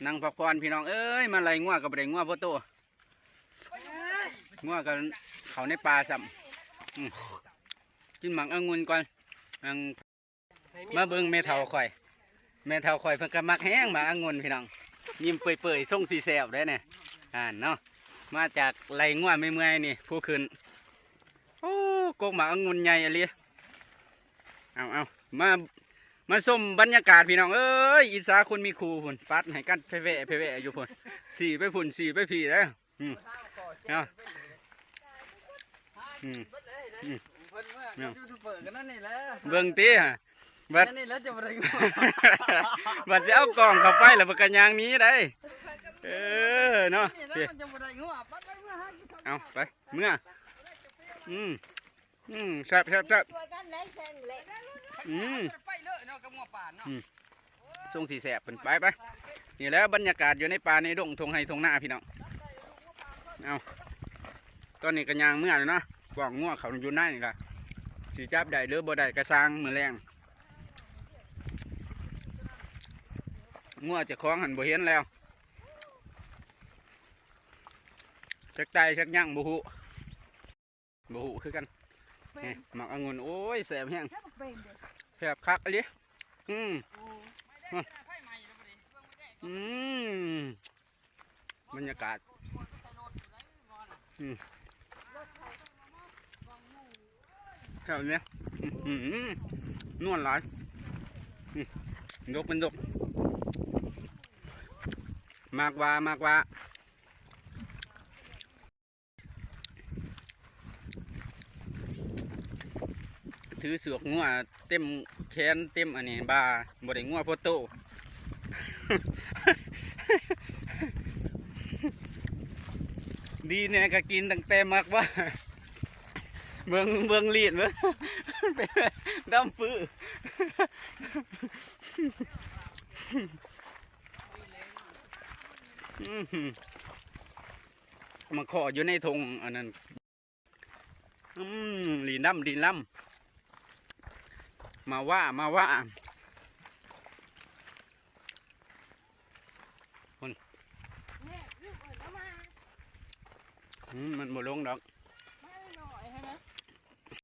นั่งพักผ่อนพี่น้องเอ้ยมาไล่งัวกับไล่งัวพ่อโตงัวกับเขาในป่าซ้ำกินหมักองุ่นก่อนมาเบิ่งแม่เฒ่าข่อยเพิ่นก็มักแห้งหมักองุ่นพี่น้องยิ้มเปื่อยๆส่งสีแสบได้เนี่ยเนาะมาจากไล่งัวเมื่อยๆนี่ผู้ขึ้นโอ้กกหมักองุ่นใหญ่อะไรเอามาชมบรรยากาศพี่น้องเอ้ยอิสาคนมีครูพุ่นปัดให้กันเพเวอยู่พุ่นสี่ไปพุ่นสี่ไปผีแล้วเอาเบิ่งตีฮะบัดบัดจะเอากล่องเข้าไปแล้วบักกันยางนี้ได้เนาะเอาไปเมื่อแซ่บส่งสีแสบเป็นไปนี่แล้วบรรยากาศอยู่ในป่าในดงทงไฮทงหน้าพี่น้องเอาตอนนี้กระยางเมื่อเลยนะกล่องงัวเขาอยู่นั่นนี่ละสีจับได้หรือบ่ได้กระซังมือแรงงัวจะคล้องหันบ่เห็นแล้วจักใจจักย่างบ่หูคือกันนี่หมักองุ่นโอ้ยแสบแห้งแสบคักอะไรบรรยากาศแถวนี้นวลหลายดกเป็นดกมากว่าถือเสือกงัวเต็มแขนเต็มอันนี้บาบ่ได้งัวพ่อโตดีเนี่ยก็กินตั้งแต่มักว่าเมืองลีดเมืองดำปื้อมาขออยู่ในธงอันนั้นลีนล่ำมาว่ามันบ่ลงดอก